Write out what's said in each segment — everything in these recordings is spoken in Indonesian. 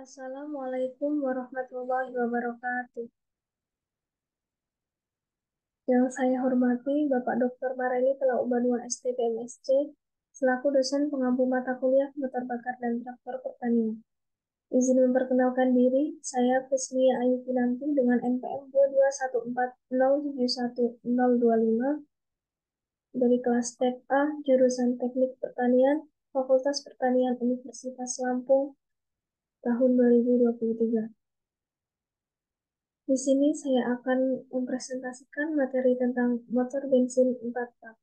Assalamualaikum warahmatullahi wabarakatuh. Yang saya hormati Bapak Dr. Mareni Telah Ubanuan STP MSc, selaku dosen pengampu mata kuliah motor bakar dan traktor pertanian. Izin memperkenalkan diri, saya Prismia Ayu Kinanti dengan NPM 22140710025 dari kelas Tek A, jurusan Teknik Pertanian, Fakultas Pertanian Universitas Lampung, tahun 2023. Di sini saya akan mempresentasikan materi tentang motor bensin 4 tak.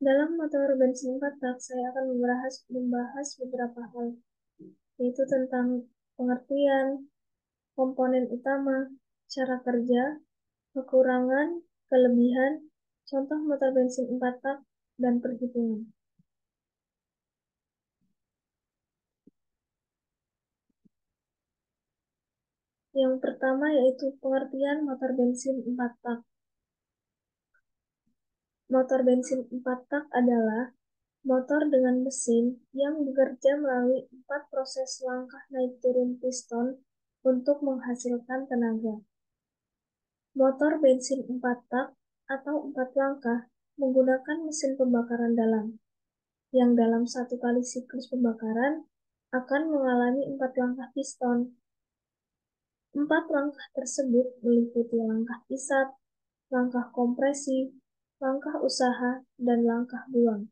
Dalam motor bensin 4 tak, saya akan membahas beberapa hal, yaitu tentang pengertian, komponen utama, cara kerja, kekurangan, kelebihan, contoh motor bensin 4 tak, dan perhitungan. Yang pertama yaitu pengertian motor bensin 4 tak. Motor bensin 4 tak adalah motor dengan mesin yang bekerja melalui 4 proses langkah naik turun piston untuk menghasilkan tenaga. Motor bensin 4 tak atau 4 langkah menggunakan mesin pembakaran dalam, yang dalam satu kali siklus pembakaran akan mengalami 4 langkah piston. 4 langkah tersebut meliputi langkah isap, langkah kompresi, langkah usaha, dan langkah buang.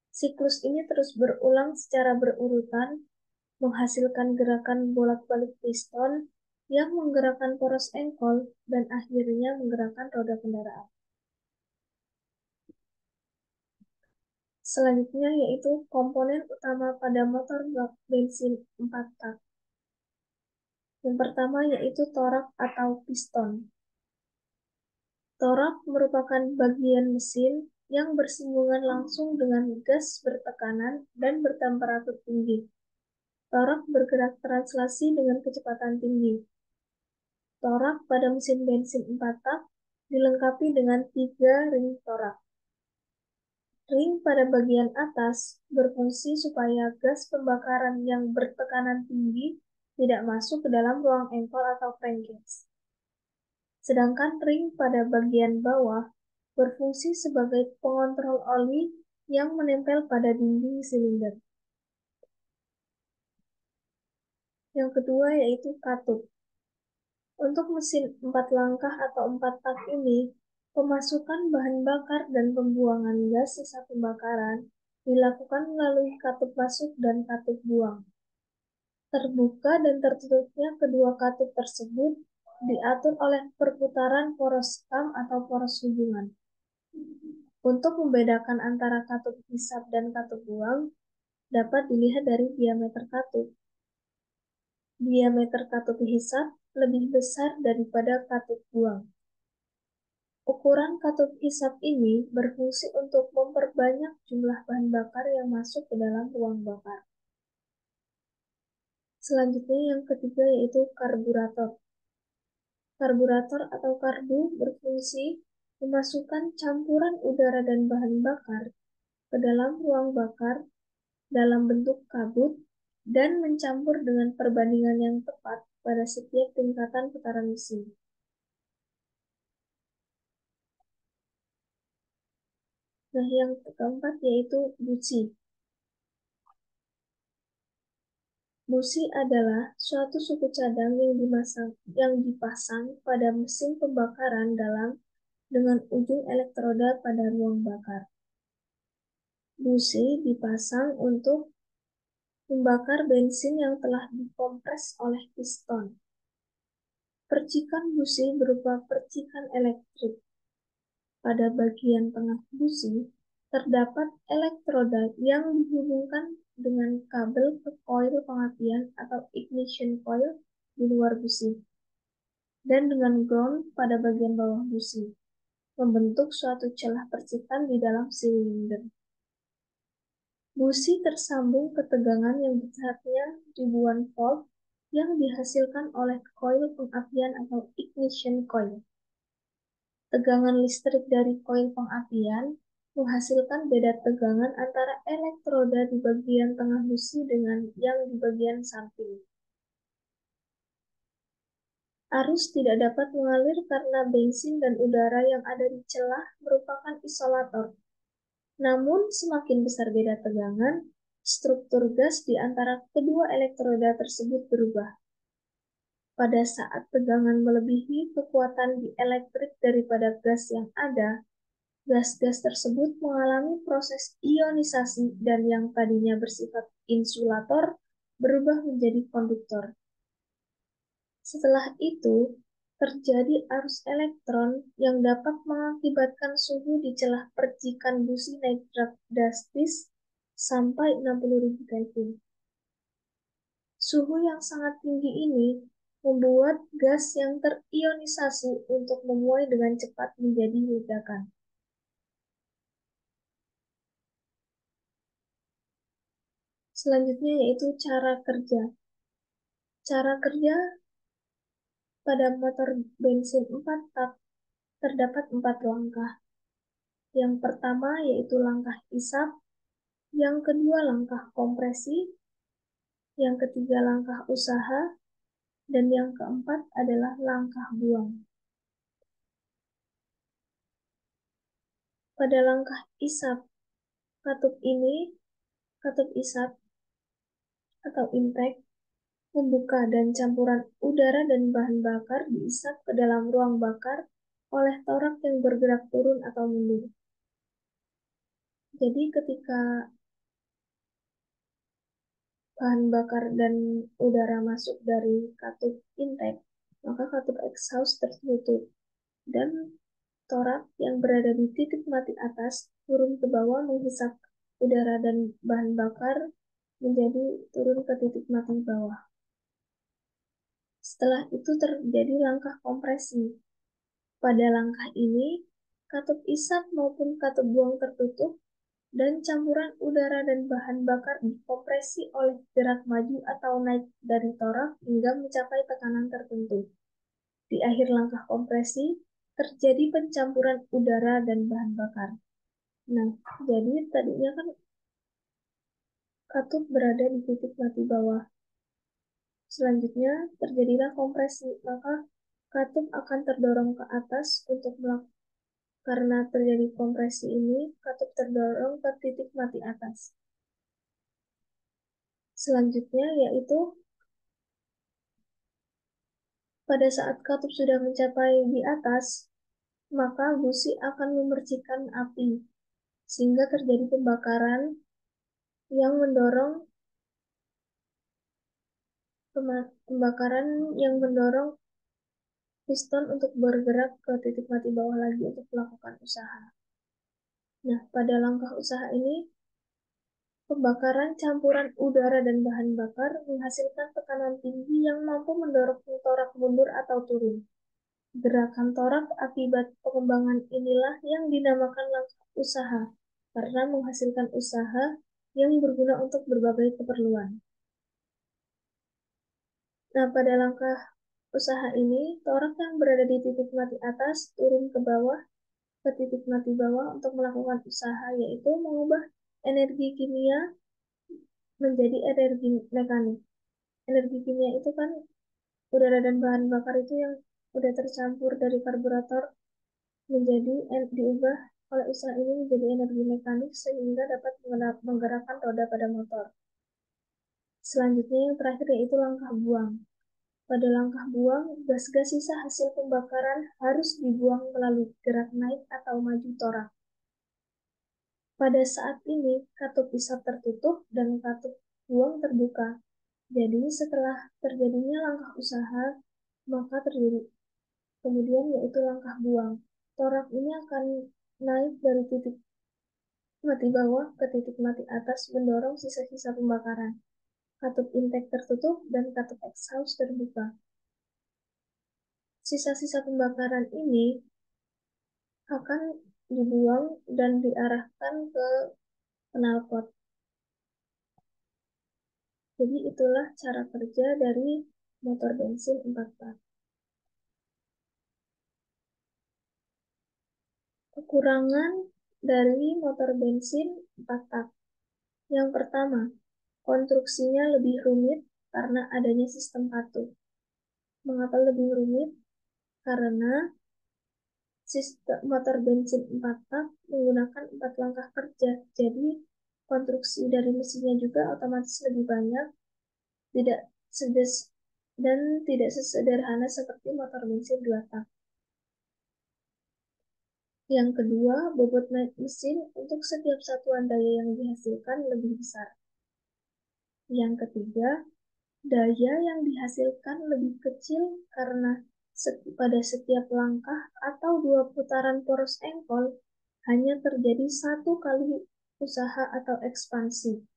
Siklus ini terus berulang secara berurutan, menghasilkan gerakan bolak-balik piston yang menggerakkan poros engkol dan akhirnya menggerakkan roda kendaraan. Selanjutnya yaitu komponen utama pada motor bensin 4 tak. Yang pertama yaitu torak atau piston. Torak merupakan bagian mesin yang bersinggungan langsung dengan gas bertekanan dan bertemperatur tinggi. Torak bergerak translasi dengan kecepatan tinggi. Torak pada mesin bensin 4 tak dilengkapi dengan 3 ring torak. Ring pada bagian atas berfungsi supaya gas pembakaran yang bertekanan tinggi tidak masuk ke dalam ruang engkol atau crankcase. Sedangkan ring pada bagian bawah berfungsi sebagai pengontrol oli yang menempel pada dinding silinder. Yang kedua yaitu katup. Untuk mesin 4 langkah atau 4 tak ini, pemasukan bahan bakar dan pembuangan gas sisa pembakaran dilakukan melalui katup masuk dan katup buang. Terbuka dan tertutupnya kedua katup tersebut diatur oleh perputaran poros kam atau poros hubungan. Untuk membedakan antara katup hisap dan katup buang, dapat dilihat dari diameter katup. Diameter katup hisap lebih besar daripada katup buang. Ukuran katup hisap ini berfungsi untuk memperbanyak jumlah bahan bakar yang masuk ke dalam ruang bakar. Selanjutnya yang ketiga yaitu karburator. Karburator atau karbu berfungsi memasukkan campuran udara dan bahan bakar ke dalam ruang bakar dalam bentuk kabut dan mencampur dengan perbandingan yang tepat pada setiap tingkatan putaran mesin. Nah, yang keempat yaitu busi. Busi adalah suatu suku cadang yang dipasang pada mesin pembakaran dalam dengan ujung elektroda pada ruang bakar. Busi dipasang untuk membakar bensin yang telah dikompres oleh piston. Percikan busi berupa percikan elektrik. Pada bagian tengah busi terdapat elektroda yang dihubungkan dengan kabel ke koil pengapian atau ignition coil di luar busi, dan dengan ground pada bagian bawah busi, membentuk suatu celah percikan di dalam silinder. Busi tersambung ke tegangan yang besarnya ribuan volt yang dihasilkan oleh koil pengapian atau ignition coil. Tegangan listrik dari koil pengapian menghasilkan beda tegangan antara elektroda di bagian tengah busi dengan yang di bagian samping. Arus tidak dapat mengalir karena bensin dan udara yang ada di celah merupakan isolator. Namun, semakin besar beda tegangan, struktur gas di antara kedua elektroda tersebut berubah. Pada saat tegangan melebihi kekuatan dielektrik daripada gas yang ada, gas-gas tersebut mengalami proses ionisasi dan yang tadinya bersifat insulator berubah menjadi konduktor. Setelah itu, terjadi arus elektron yang dapat mengakibatkan suhu di celah percikan busi naik drastis sampai 60.000 Kelvin. Suhu yang sangat tinggi ini membuat gas yang terionisasi untuk memuai dengan cepat menjadi ledakan. Selanjutnya yaitu cara kerja. Cara kerja pada motor bensin 4 tak terdapat 4 langkah. Yang pertama yaitu langkah isap, yang kedua langkah kompresi, yang ketiga langkah usaha, dan yang keempat adalah langkah buang. Pada langkah isap, katup isap atau intake, membuka dan campuran udara dan bahan bakar diisap ke dalam ruang bakar oleh torak yang bergerak turun atau mundur. Jadi ketika bahan bakar dan udara masuk dari katup intake, maka katup exhaust tertutup dan torak yang berada di titik mati atas turun ke bawah menghisap udara dan bahan bakar menjadi turun ke titik mati bawah. Setelah itu terjadi langkah kompresi. Pada langkah ini, katup isap maupun katup buang tertutup dan campuran udara dan bahan bakar dikompresi oleh gerak maju atau naik dari torak hingga mencapai tekanan tertentu. Di akhir langkah kompresi, terjadi pencampuran udara dan bahan bakar. Nah, jadi tadinya kan katup berada di titik mati bawah. Selanjutnya, terjadilah kompresi, maka katup akan terdorong ke atas untuk melakukan. Karena terjadi kompresi ini, katup terdorong ke titik mati atas. Selanjutnya yaitu pada saat katup sudah mencapai di atas, maka busi akan memercikan api, sehingga terjadi pembakaran yang mendorong piston untuk bergerak ke titik mati bawah lagi untuk melakukan usaha. Nah, pada langkah usaha ini, pembakaran campuran udara dan bahan bakar menghasilkan tekanan tinggi yang mampu mendorong torak mundur atau turun. Gerakan torak akibat pengembangan inilah yang dinamakan langkah usaha, karena menghasilkan usaha yang berguna untuk berbagai keperluan. Nah, pada langkah usaha ini, torak yang berada di titik mati atas turun ke bawah, ke titik mati bawah untuk melakukan usaha, yaitu mengubah energi kimia menjadi energi mekanik. Energi kimia itu kan udara dan bahan bakar itu yang udah tercampur dari karburator menjadi diubah oleh usaha ini menjadi energi mekanik sehingga dapat menggerakkan roda pada motor. Selanjutnya yang terakhir yaitu langkah buang. Pada langkah buang, gas-gas sisa hasil pembakaran harus dibuang melalui gerak naik atau maju torak. Pada saat ini, katup isap tertutup dan katup buang terbuka. Jadi setelah terjadinya langkah usaha, maka terjadi kemudian yaitu langkah buang. Torak ini akan naik dari titik mati bawah ke titik mati atas mendorong sisa-sisa pembakaran. Katup intake tertutup dan katup exhaust terbuka. Sisa-sisa pembakaran ini akan dibuang dan diarahkan ke knalpot. Jadi itulah cara kerja dari motor bensin 4 tak. Kekurangan dari motor bensin 4 tak. Yang pertama, konstruksinya lebih rumit karena adanya sistem patuh. Mengapa lebih rumit? Karena sistem motor bensin 4 tak menggunakan 4 langkah kerja. Jadi, konstruksi dari mesinnya juga otomatis lebih banyak, tidak sedes dan tidak sesederhana seperti motor bensin 2 tak. Yang kedua, bobot naik mesin untuk setiap satuan daya yang dihasilkan lebih besar. Yang ketiga, daya yang dihasilkan lebih kecil karena pada setiap langkah atau 2 putaran poros engkol hanya terjadi 1 kali usaha atau ekspansi.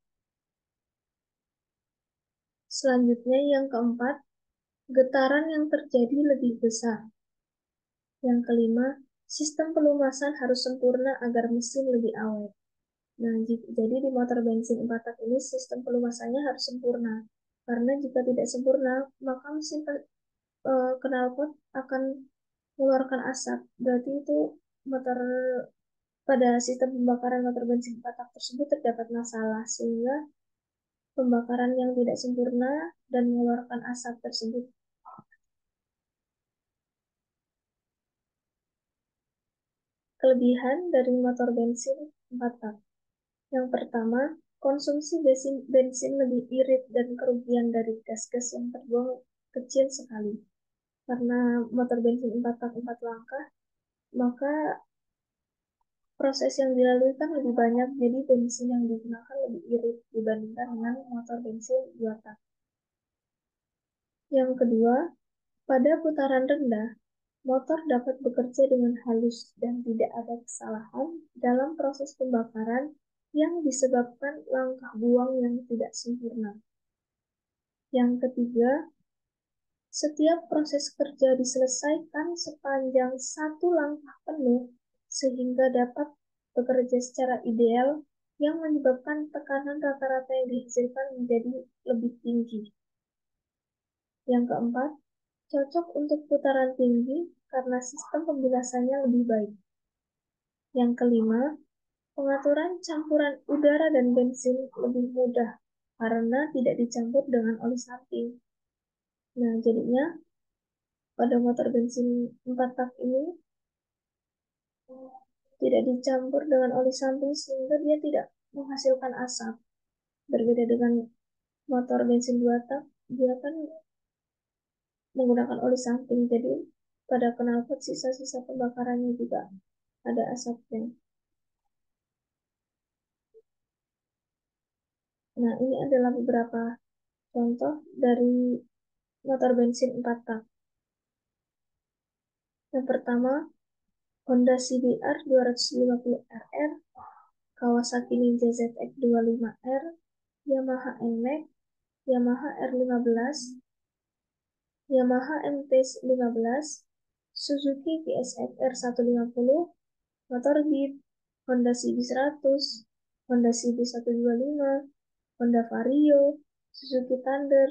Selanjutnya yang keempat, getaran yang terjadi lebih besar. Yang kelima, sistem pelumasan harus sempurna agar mesin lebih awet. Nah, jadi di motor bensin 4 tak ini sistem pelumasannya harus sempurna. Karena jika tidak sempurna, maka mesin knalpot akan mengeluarkan asap. Berarti itu motor pada sistem pembakaran motor bensin 4 tak tersebut terdapat masalah, sehingga pembakaran yang tidak sempurna dan mengeluarkan asap tersebut. Kelebihan dari motor bensin 4 tak. Yang pertama, konsumsi bensin lebih irit dan kerugian dari gas-gas yang terbuang kecil sekali. Karena motor bensin 4 tak 4 langkah, maka proses yang dilalui kan lebih banyak, jadi bensin yang digunakan lebih irit dibandingkan dengan motor bensin 2 tak. Yang kedua, pada putaran rendah, motor dapat bekerja dengan halus dan tidak ada kesalahan dalam proses pembakaran yang disebabkan langkah buang yang tidak sempurna. Yang ketiga, setiap proses kerja diselesaikan sepanjang 1 langkah penuh sehingga dapat bekerja secara ideal yang menyebabkan tekanan rata-rata yang dihasilkan menjadi lebih tinggi. Yang keempat, cocok untuk putaran tinggi karena sistem pembilasannya lebih baik. Yang kelima, pengaturan campuran udara dan bensin lebih mudah karena tidak dicampur dengan oli samping. Nah, jadinya pada motor bensin 4 tak ini tidak dicampur dengan oli samping sehingga dia tidak menghasilkan asap. Berbeda dengan motor bensin 2 tak, dia kan menggunakan oli samping. Jadi pada knalpot sisa-sisa pembakarannya juga ada asapnya. Nah, ini adalah beberapa contoh dari motor bensin 4 tak. Yang pertama, Honda CBR 250RR, Kawasaki Ninja ZX 25R, Yamaha NMAX, Yamaha R15, Yamaha MT-15, Suzuki GSX R150, motor Jeep, Honda CB100, Honda CB125, Honda Vario, Suzuki Thunder,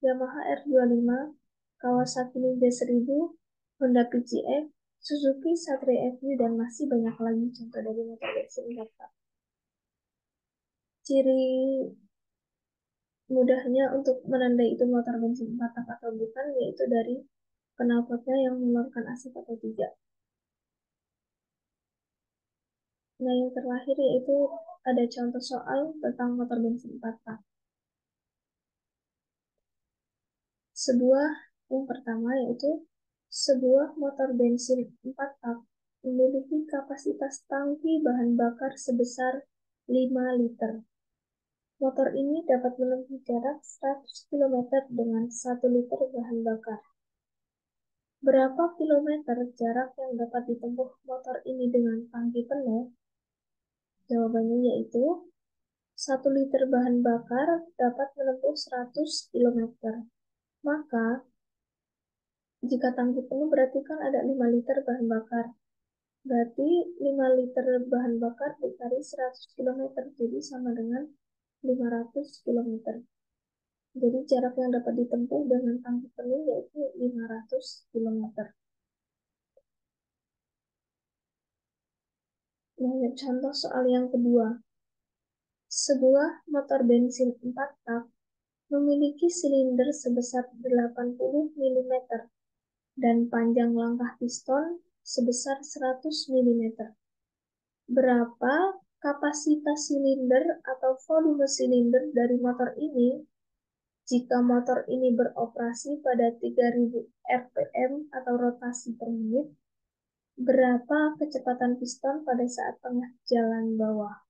Yamaha R25, Kawasaki Ninja 1000, Honda PCX, Suzuki Satria FJ, dan masih banyak lagi contoh dari motor bensin 4 tak. Ciri mudahnya untuk menandai itu motor bensin 4 tak atau bukan, yaitu dari knalpotnya yang mengeluarkan asap atau tidak. Nah, yang terakhir yaitu ada contoh soal tentang motor bensin 4 tak. Yang pertama yaitu sebuah motor bensin 4 tak memiliki kapasitas tangki bahan bakar sebesar 5 liter. Motor ini dapat menempuh jarak 100 km dengan 1 liter bahan bakar. Berapa kilometer jarak yang dapat ditempuh motor ini dengan tangki penuh? Jawabannya yaitu 1 liter bahan bakar dapat menempuh 100 km. Maka, jika tangki penuh berarti kan ada 5 liter bahan bakar. Berarti 5 liter bahan bakar dikali 100 km, jadi sama dengan 500 km. Jadi jarak yang dapat ditempuh dengan tangki penuh yaitu 500 km. Nah, contoh soal yang kedua. Sebuah motor bensin 4 tak memiliki silinder sebesar 80 mm dan panjang langkah piston sebesar 100 mm. Berapa kapasitas silinder atau volume silinder dari motor ini jika motor ini beroperasi pada 3000 rpm atau rotasi per menit? Berapa kecepatan piston pada saat tengah jalan bawah?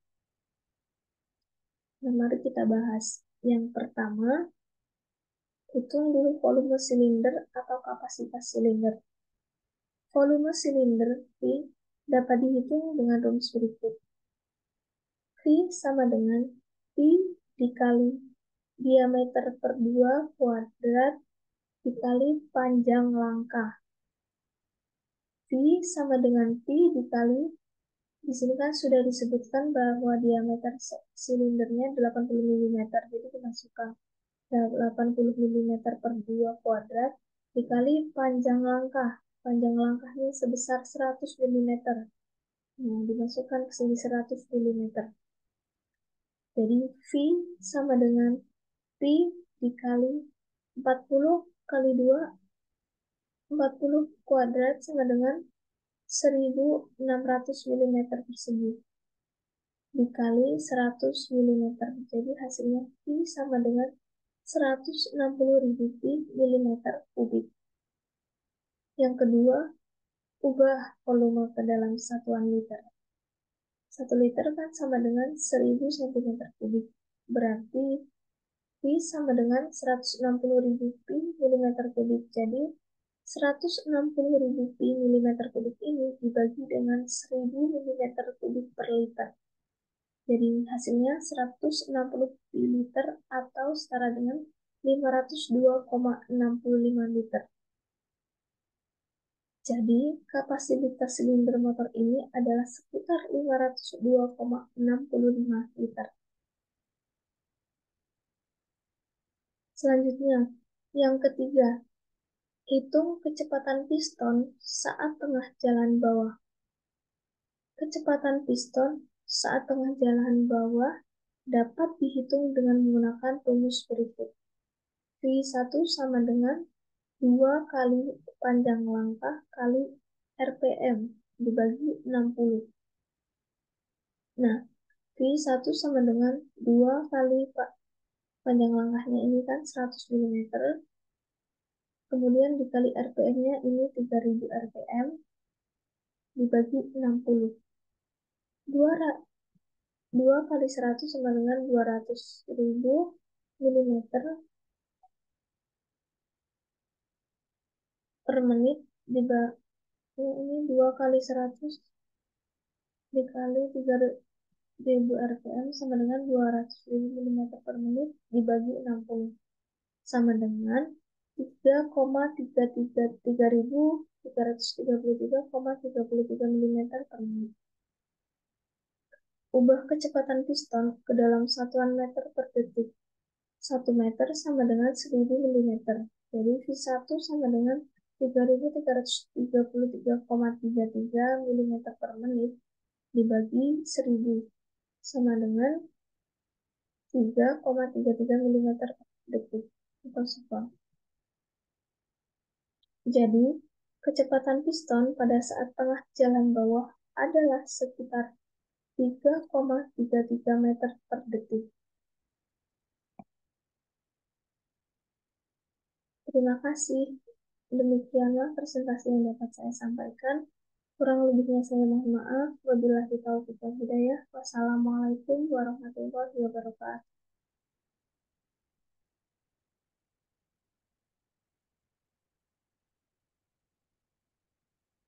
Nah, mari kita bahas. Yang pertama, hitung dulu volume silinder atau kapasitas silinder. Volume silinder V dapat dihitung dengan rumus berikut. V sama dengan P dikali diameter per 2 kuadrat dikali panjang langkah. V sama dengan P dikali, di sini kan sudah disebutkan bahwa diameter silindernya 80 mm, jadi dimasukkan 80 mm per 2 kuadrat dikali panjang langkah. Panjang langkahnya sebesar 100 mm. Nah, dimasukkan ke sini 100 mm. Jadi V sama dengan P dikali 40 kali 2, 40 kuadrat sama dengan 1600 mm persegi dikali 100 mm. Jadi hasilnya P sama dengan 160.000 mm kubik. Yang kedua, ubah volume ke dalam satuan liter. 1 liter kan sama dengan 1000 cm kubik. Berarti P sama dengan 160.000 mm kubik. Jadi 160.000 mm kubik ini dibagi dengan 1000 mm kubik per liter. Jadi hasilnya 160 liter atau setara dengan 502,65 liter. Jadi kapasitas silinder motor ini adalah sekitar 502,65 liter. Selanjutnya, yang ketiga, hitung kecepatan piston saat tengah jalan bawah. Kecepatan piston saat tengah jalan bawah dapat dihitung dengan menggunakan rumus berikut. V1 sama dengan 2 kali panjang langkah kali RPM dibagi 60. Nah, V1 sama dengan 2 kali panjang langkahnya ini kan 100 mm, kemudian dikali RPM-nya ini 3000 RPM dibagi 60. 2 kali 100 sama dengan 200.000 mm per menit dibagi ini 2 kali 100 dikali 3000 rpm sama dengan 200.000 mm per menit dibagi 60 sama dengan 3,333 mm per menit. Ubah kecepatan piston ke dalam satuan meter per detik. 1 meter sama dengan 1000 mm. Jadi V1 sama dengan 3333,33 mm per menit dibagi 1000 sama dengan 3,33 mm per detik atau sekon. Jadi, kecepatan piston pada saat tengah jalan bawah adalah sekitar 3,33 meter per detik. Terima kasih. Demikianlah presentasi yang dapat saya sampaikan. Kurang lebihnya saya mohon maaf. Wabillahi taufiq wal hidayah. Wassalamualaikum warahmatullahi wabarakatuh.